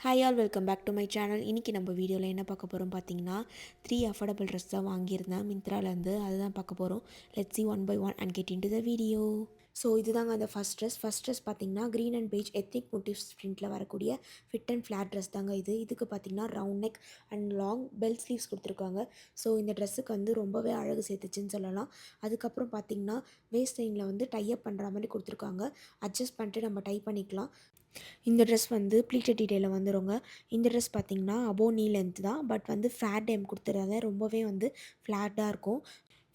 Hi all welcome back to my channel. இன்றைக்கி நம்ம வீடியோவில் என்ன பார்க்க போகிறோம் பார்த்தீங்கன்னா 3 அஃபோர்டபுள் ட்ரெஸ் தான் வாங்கியிருந்தேன் மிந்த்ராலேருந்து. அதுதான் பார்க்க போகிறோம். Let's see one by one and get into the video. So இதுதாங்க அந்த ஃபஸ்ட் ட்ரெஸ் பார்த்தீங்கன்னா green and beige ethnic motifs பிரிண்டில் வரக்கூடிய ஃபிட் அண்ட் ஃப்ளாட் ட்ரெஸ் தாங்க இது. இதுக்கு பார்த்தீங்கன்னா round neck and long bell sleeves கொடுத்துருக்காங்க. ஸோ இந்த ட்ரெஸ்ஸுக்கு வந்து ரொம்பவே அழகு சேர்த்துச்சுன்னு சொல்லலாம். அதுக்கப்புறம் பார்த்தீங்கன்னா வேஸ்ட் லைனில் வந்து டைப் பண்ணுற மாதிரி கொடுத்துருக்காங்க. அட்ஜஸ்ட் பண்ணிட்டு நம்ம டைப் பண்ணிக்கலாம். இந்த ட்ரெஸ் வந்து ப்ளீட்டட் டீட்டெயிலில் வந்துருங்க. இந்த ட்ரெஸ் பார்த்திங்கன்னா அபோவ் நீ லென்த் தான், பட் வந்து ஃபேட் டைம் கொடுத்துறாங்க. ரொம்பவே வந்து ஃப்ளாட்டாக இருக்கும்.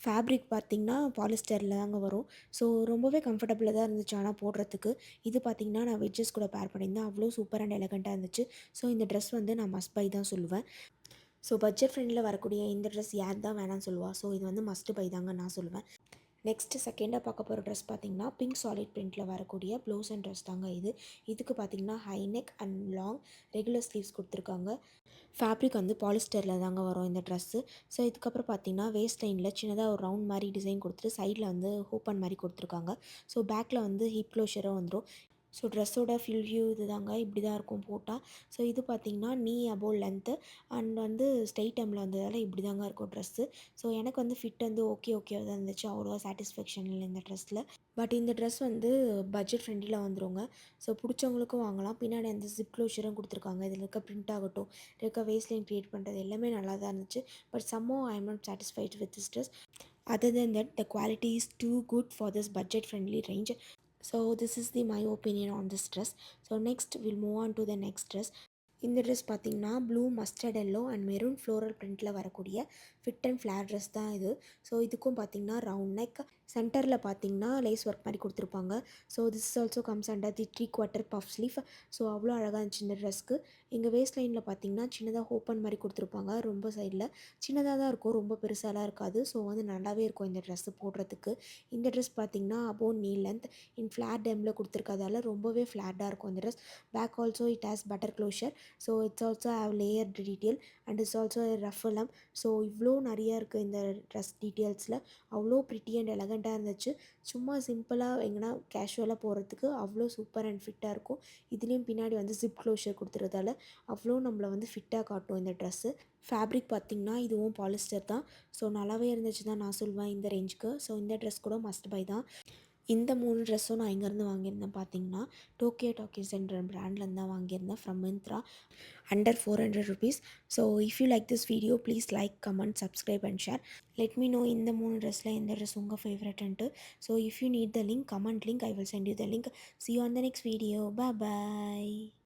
ஃபேப்ரிக் பார்த்திங்கன்னா பாலிஸ்டரில் தாங்க வரும். ஸோ ரொம்பவே கம்ஃபர்டபுளாக தான் இருந்துச்சு ஆனால் போடுறதுக்கு. இது பார்த்திங்கன்னா நான் வெஜ்ஜஸ் கூட பேர் பண்ணியிருந்தேன். அவ்வளோ சூப்பர் அண்ட் எலகண்ட்டாக இருந்துச்சு. ஸோ இந்த ட்ரெஸ் வந்து நான் மஸ்ட் பை தான் சொல்லுவேன். ஸோ பட்ஜெட் ஃப்ரெண்டில் வரக்கூடிய இந்த ட்ரெஸ் யார் தான் வேணாம்னு சொல்லுவா. ஸோ இது வந்து மஸ்ட் பை தாங்க நான் சொல்லுவேன். நெக்ஸ்ட்டு செகண்டாக பார்க்க போகிற ட்ரெஸ் பார்த்திங்கன்னா பிங்க் சாலிட் பிரிண்டில் வரக்கூடிய ப்ளவுஸ் அண்ட் ட்ரெஸ் தாங்க இது. இதுக்கு பார்த்திங்கன்னா high neck and long regular sleeves கொடுத்துருக்காங்க. ஃபேப்ரிக் வந்து பாலிஸ்டரில் தாங்க வரும் இந்த ட்ரெஸ்ஸு. ஸோ இதுக்கப்புறம் பார்த்திங்கன்னா வேஸ்ட் லைனில் சின்னதாக ஒரு ரவுண்ட் மாதிரி டிசைன் கொடுத்துட்டு சைடில் வந்து ஓப்பன் மாதிரி கொடுத்துருக்காங்க. ஸோ பேக்கில் வந்து ஹிப் க்ளோஷராக வந்துடும். ஸோ ட்ரெஸ்ஸோட ஃபில் வியூ இது தாங்க, இப்படி தான் இருக்கும் போட்டால். ஸோ இது பார்த்திங்கன்னா நீ அபோவ் லென்த்து அண்ட் வந்து ஸ்ட்ரெயிட் டைமில் வந்ததால் இப்படி தாங்க இருக்கும் ட்ரெஸ்ஸு. ஸோ எனக்கு வந்து ஃபிட் வந்து ஓகேவாக தான் இருந்துச்சு. அவ்வளோவா சாட்டிஸ்ஃபேக்ஷன் இல்லை இந்த ட்ரெஸ்ஸில். பட் இந்த ட்ரெஸ் வந்து பட்ஜெட் ஃப்ரெண்ட்லியில் வந்துருங்க. ஸோ பிடிச்சவங்களுக்கும் வாங்கலாம். பின்னாடி அந்த ஜிப் க்ளோஷரும் கொடுத்துருக்காங்க. இதில் இருக்க பிரிண்ட் ஆகட்டும், இருக்க வேஸ்ட் லைன் க்ரியேட் பண்ணுறது எல்லாமே நல்லா தான் இருந்துச்சு. But somehow I am not satisfied with this dress. Other than that, the quality is too good for this budget friendly range. So this is my opinion on this dress. So next we'll move on to the next dress. இந்த ட்ரெஸ் பார்த்திங்கன்னா blue mustard yellow and maroon floral பிரிண்டில் வரக்கூடிய fit and flower dress தான் இது. So இதுக்கும் பார்த்திங்கன்னா round neck, சென்டரில் பார்த்திங்கன்னா லேஸ் ஒர்க் மாதிரி கொடுத்துருப்பாங்க. So this also comes under the 3/4 puff sleeve. So அவ்வளோ அழகாக இருந்துச்சு இந்த ட்ரெஸ்க்கு. எங்கள் வேஸ்ட் லைனில் பார்த்திங்கன்னா சின்னதாக ஓப்பன் மாதிரி கொடுத்துருப்பாங்க. ரொம்ப சைடில் சின்னதாக தான் இருக்கும், ரொம்ப பெருசாலாம் இருக்காது. ஸோ வந்து நல்லாவே இருக்கும் இந்த ட்ரெஸ்ஸு போடுறதுக்கு. இந்த ட்ரெஸ் பார்த்திங்கன்னா அபோவ் நீ லென்த் இன் ஃப்ளாட் டெம்மில் கொடுத்துருக்கதால ரொம்பவே ஃப்ளாட்டாக இருக்கும் இந்த ட்ரெஸ். Back also it has button closure. So it's also have layer detail and it's also ரஃபலம். ஸோ இவ்வளோ நிறையா இருக்குது இந்த ட்ரெஸ் டீட்டெயில்ஸில். அவ்வளோ ப்ரிட்டி அண்ட் எலகண்ட்டாக இருந்துச்சு. சும்மா சிம்பிளாக எங்கன்னா கேஷுவலாக போகிறதுக்கு அவ்வளோ சூப்பர் அண்ட் ஃபிட்டாக இருக்கும். இதுலேயும் பின்னாடி வந்து ஜிப் க்ளோஷர் கொடுத்துறதால அவ்வளோ நம்மளை வந்து ஃபிட்டாக காட்டும் இந்த ட்ரெஸ்ஸு. ஃபேப்ரிக் பார்த்திங்கன்னா இதுவும் பாலிஸ்டர் தான். ஸோ நல்லாவே இருந்துச்சு தான் நான் சொல்வேன் இந்த ரேஞ்சுக்கு. ஸோ இந்த ட்ரெஸ் கூட மஸ்ட் பை தான். இந்த 3 ட்ரெஸ்ஸும் நான் எங்கேருந்து வாங்கியிருந்தேன் பார்த்தீங்கன்னா டோக்கியோ டாக்கீஸ்ன்ற பிராண்ட்லேருந்து தான் வாங்கியிருந்தேன் from Myntra, under 400 rupees. So if you like this video please like, comment, subscribe and share. Let me know இந்த 3 ட்ரெஸ்ஸில் எந்த ட்ரெஸ் உங்கள் ஃபேவரட்ன்ட்டு. So if you need the link, comment link, I will send you the link. See you on the next video. Bye bye.